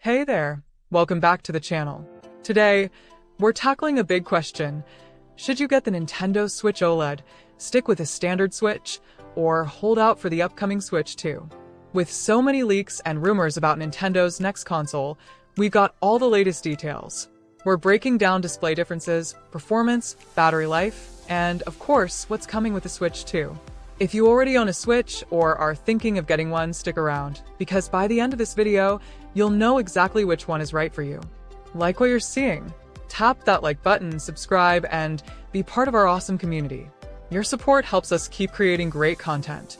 Hey there, welcome back to the channel. Today, we're tackling a big question. Should you get the Nintendo Switch OLED, stick with a standard Switch, or hold out for the upcoming Switch 2? With so many leaks and rumors about Nintendo's next console, we've got all the latest details. We're breaking down display differences, performance, battery life, and of course, what's coming with the Switch 2. If you already own a Switch or are thinking of getting one, stick around, because by the end of this video, you'll know exactly which one is right for you. Like what you're seeing? Tap that like button, subscribe, and be part of our awesome community. Your support helps us keep creating great content.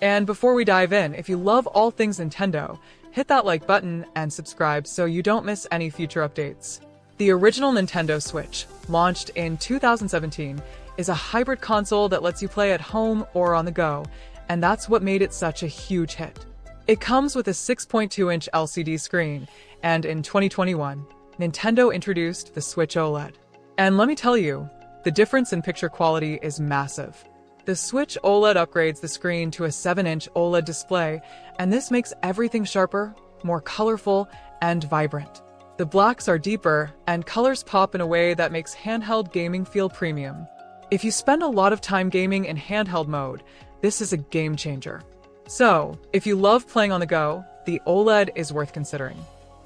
And before we dive in, if you love all things Nintendo, hit that like button and subscribe so you don't miss any future updates. The original Nintendo Switch, launched in 2017, is a hybrid console that lets you play at home or on the go, and that's what made it such a huge hit. It comes with a 6.2-inch LCD screen, and in 2021, Nintendo introduced the Switch OLED. And let me tell you, the difference in picture quality is massive. The Switch OLED upgrades the screen to a 7-inch OLED display, and this makes everything sharper, more colorful, and vibrant. The blacks are deeper, and colors pop in a way that makes handheld gaming feel premium. If you spend a lot of time gaming in handheld mode, this is a game changer. So, if you love playing on the go, the OLED is worth considering.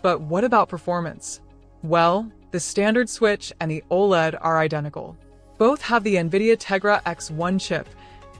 But what about performance? Well, the standard Switch and the OLED are identical. Both have the NVIDIA Tegra X1 chip,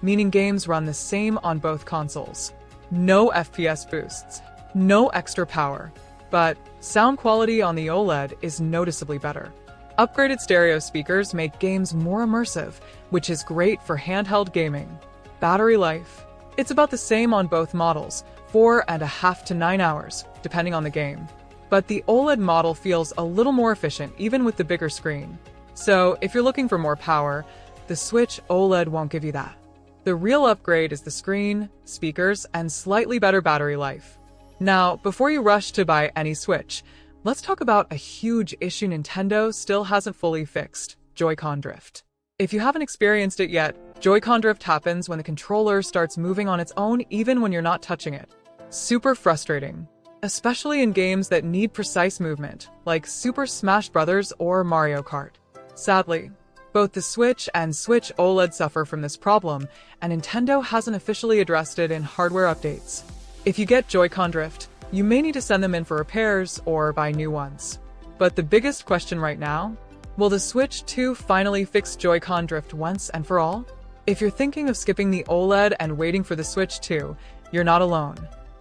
meaning games run the same on both consoles. No FPS boosts, no extra power, but sound quality on the OLED is noticeably better. Upgraded stereo speakers make games more immersive, which is great for handheld gaming. Battery life. It's about the same on both models, 4.5 to 9 hours, depending on the game. But the OLED model feels a little more efficient even with the bigger screen. So if you're looking for more power, the Switch OLED won't give you that. The real upgrade is the screen, speakers, and slightly better battery life. Now, before you rush to buy any Switch, let's talk about a huge issue Nintendo still hasn't fully fixed: Joy-Con drift. If you haven't experienced it yet, Joy-Con drift happens when the controller starts moving on its own even when you're not touching it. Super frustrating, especially in games that need precise movement, like Super Smash Bros. Or Mario Kart. Sadly, both the Switch and Switch OLED suffer from this problem, and Nintendo hasn't officially addressed it in hardware updates. If you get Joy-Con drift, you may need to send them in for repairs or buy new ones. But the biggest question right now? Will the Switch 2 finally fix Joy-Con drift once and for all? If you're thinking of skipping the OLED and waiting for the Switch 2, you're not alone.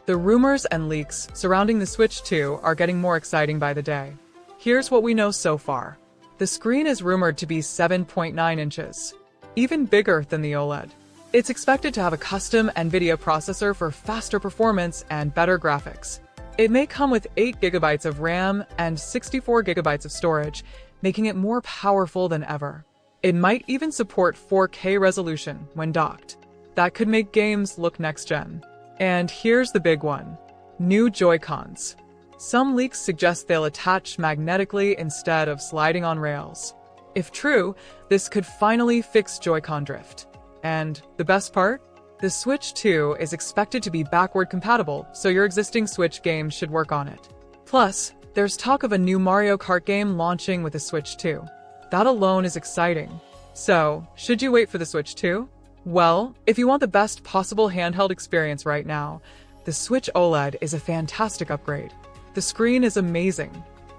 The rumors and leaks surrounding the Switch 2 are getting more exciting by the day. Here's what we know so far. The screen is rumored to be 7.9 inches, even bigger than the OLED. It's expected to have a custom NVIDIA processor for faster performance and better graphics. It may come with 8 GB of RAM and 64 GB of storage, making it more powerful than ever. It might even support 4K resolution when docked. That could make games look next-gen. And here's the big one: new Joy-Cons. Some leaks suggest they'll attach magnetically instead of sliding on rails. If true, this could finally fix Joy-Con drift. And the best part? The Switch 2 is expected to be backward compatible, so your existing Switch games should work on it. Plus, there's talk of a new Mario Kart game launching with the Switch 2. That alone is exciting. So, should you wait for the Switch 2? Well, if you want the best possible handheld experience right now, the Switch OLED is a fantastic upgrade. The screen is amazing,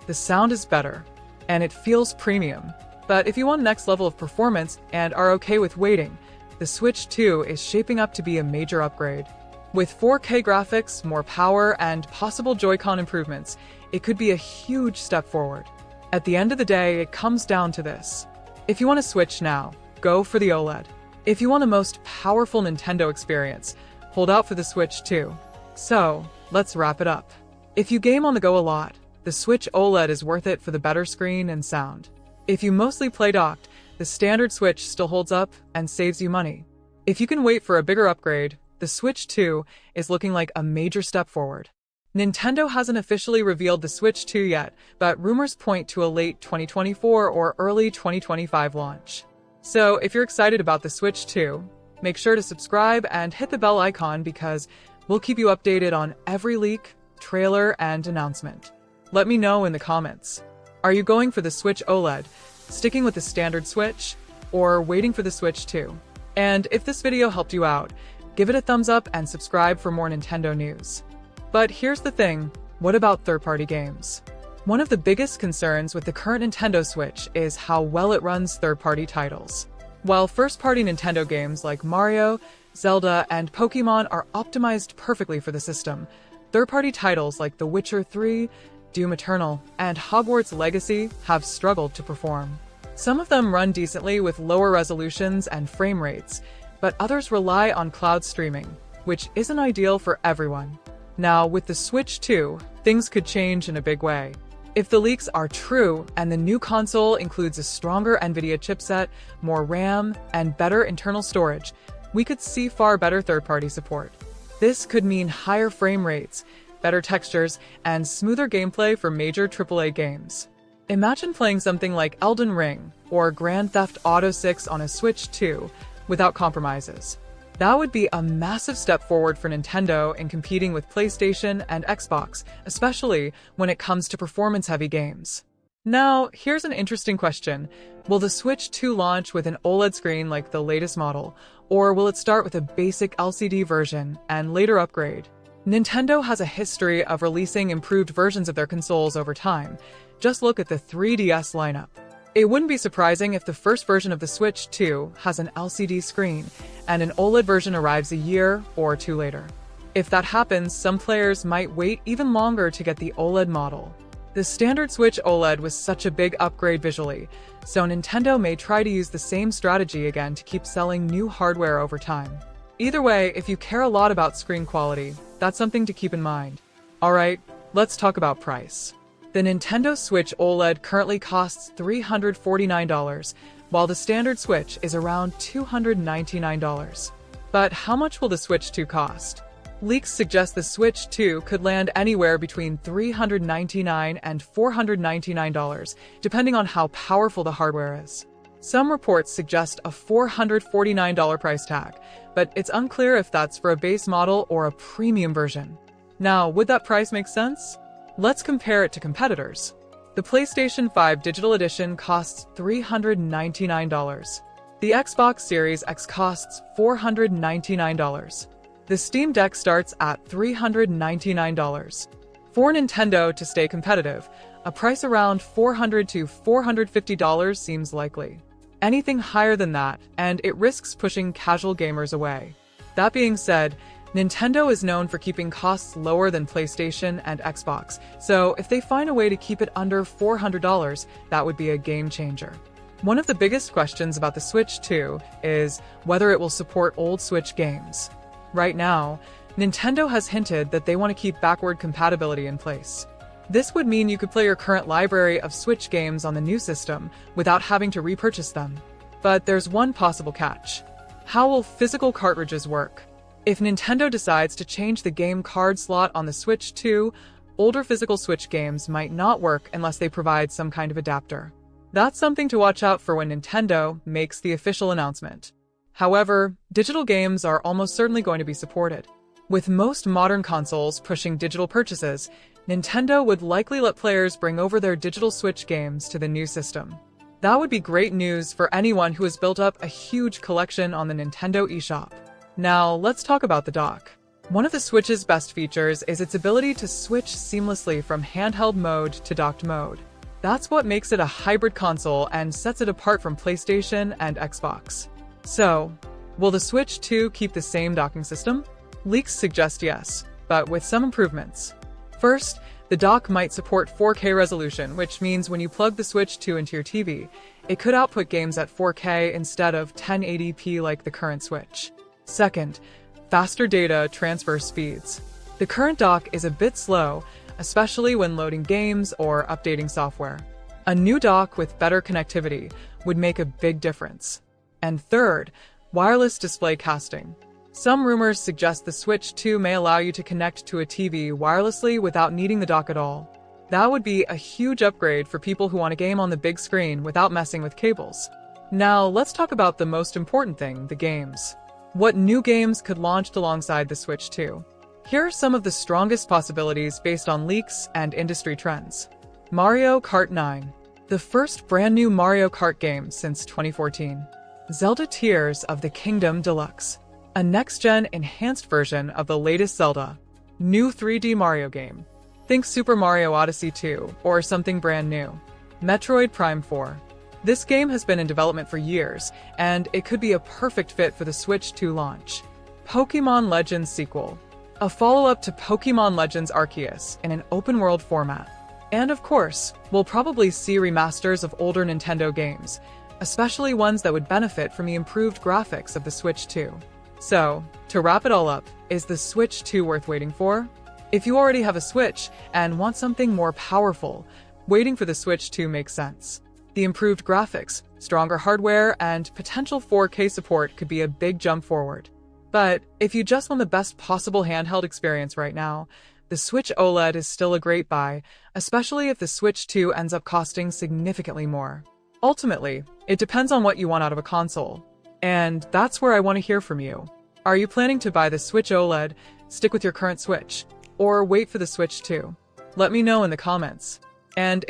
the sound is better, and it feels premium. But if you want next level of performance and are okay with waiting, the Switch 2 is shaping up to be a major upgrade. With 4K graphics, more power, and possible Joy-Con improvements, it could be a huge step forward. At the end of the day, it comes down to this. If you want to Switch now, go for the OLED. If you want the most powerful Nintendo experience, hold out for the Switch 2. So, let's wrap it up. If you game on the go a lot, the Switch OLED is worth it for the better screen and sound. If you mostly play docked, the standard Switch still holds up and saves you money. If you can wait for a bigger upgrade, the Switch 2 is looking like a major step forward. Nintendo hasn't officially revealed the Switch 2 yet, but rumors point to a late 2024 or early 2025 launch. So if you're excited about the Switch 2, make sure to subscribe and hit the bell icon because we'll keep you updated on every leak, trailer, and announcement. Let me know in the comments. Are you going for the Switch OLED, sticking with the standard Switch, or waiting for the Switch 2? And if this video helped you out, give it a thumbs up and subscribe for more Nintendo news. But here's the thing, what about third-party games? One of the biggest concerns with the current Nintendo Switch is how well it runs third-party titles. While first-party Nintendo games like Mario, Zelda, and Pokémon are optimized perfectly for the system, third-party titles like The Witcher 3, Doom Eternal, and Hogwarts Legacy have struggled to perform. Some of them run decently with lower resolutions and frame rates, but others rely on cloud streaming, which isn't ideal for everyone. Now, with the Switch 2, things could change in a big way. If the leaks are true and the new console includes a stronger NVIDIA chipset, more RAM, and better internal storage, we could see far better third-party support. This could mean higher frame rates, better textures, and smoother gameplay for major AAA games. Imagine playing something like Elden Ring or Grand Theft Auto 6 on a Switch 2 without compromises. That would be a massive step forward for Nintendo in competing with PlayStation and Xbox, especially when it comes to performance-heavy games. Now, here's an interesting question. Will the Switch 2 launch with an OLED screen like the latest model, or will it start with a basic LCD version and later upgrade? Nintendo has a history of releasing improved versions of their consoles over time. Just look at the 3DS lineup. It wouldn't be surprising if the first version of the Switch 2 has an LCD screen, and an OLED version arrives a year or two later. If that happens, some players might wait even longer to get the OLED model. The standard Switch OLED was such a big upgrade visually, so Nintendo may try to use the same strategy again to keep selling new hardware over time. Either way, if you care a lot about screen quality, that's something to keep in mind. Alright, let's talk about price. The Nintendo Switch OLED currently costs $349, while the standard Switch is around $299. But how much will the Switch 2 cost? Leaks suggest the Switch 2 could land anywhere between $399 and $499, depending on how powerful the hardware is. Some reports suggest a $449 price tag, but it's unclear if that's for a base model or a premium version. Now, would that price make sense? Let's compare it to competitors. The PlayStation 5 Digital Edition costs $399. The Xbox Series X costs $499. The Steam Deck starts at $399. For Nintendo to stay competitive, a price around $400 to $450 seems likely. Anything higher than that, and it risks pushing casual gamers away. That being said, Nintendo is known for keeping costs lower than PlayStation and Xbox, so if they find a way to keep it under $400, that would be a game changer. One of the biggest questions about the Switch 2 is whether it will support old Switch games. Right now, Nintendo has hinted that they want to keep backward compatibility in place. This would mean you could play your current library of Switch games on the new system without having to repurchase them. But there's one possible catch. How will physical cartridges work? If Nintendo decides to change the game card slot on the Switch 2, older physical Switch games might not work unless they provide some kind of adapter. That's something to watch out for when Nintendo makes the official announcement. However, digital games are almost certainly going to be supported. With most modern consoles pushing digital purchases, Nintendo would likely let players bring over their digital Switch games to the new system. That would be great news for anyone who has built up a huge collection on the Nintendo eShop. Now, let's talk about the dock. One of the Switch's best features is its ability to switch seamlessly from handheld mode to docked mode. That's what makes it a hybrid console and sets it apart from PlayStation and Xbox. So, will the Switch 2 keep the same docking system? Leaks suggest yes, but with some improvements. First, the dock might support 4K resolution, which means when you plug the Switch 2 into your TV, it could output games at 4K instead of 1080p like the current Switch. Second, faster data transfer speeds. The current dock is a bit slow, especially when loading games or updating software. A new dock with better connectivity would make a big difference. And third, wireless display casting. Some rumors suggest the Switch 2 may allow you to connect to a TV wirelessly without needing the dock at all. That would be a huge upgrade for people who want to game on the big screen without messing with cables. Now, let's talk about the most important thing, the games. What new games could launch alongside the Switch 2? Here are some of the strongest possibilities based on leaks and industry trends. Mario Kart 9, the first brand new Mario Kart game since 2014. Zelda Tears of the Kingdom Deluxe, a next-gen enhanced version of the latest Zelda. New 3D Mario game. Think Super Mario Odyssey 2 or something brand new. Metroid Prime 4. This game has been in development for years, and it could be a perfect fit for the Switch 2 launch. Pokémon Legends sequel, a follow-up to Pokémon Legends Arceus in an open-world format. And of course, we'll probably see remasters of older Nintendo games, especially ones that would benefit from the improved graphics of the Switch 2. So, to wrap it all up, is the Switch 2 worth waiting for? If you already have a Switch and want something more powerful, waiting for the Switch 2 makes sense. The improved graphics, stronger hardware, and potential 4K support could be a big jump forward. But if you just want the best possible handheld experience right now, the Switch OLED is still a great buy, especially if the Switch 2 ends up costing significantly more. Ultimately, it depends on what you want out of a console. And that's where I want to hear from you. Are you planning to buy the Switch OLED, stick with your current Switch, or wait for the Switch 2? Let me know in the comments. And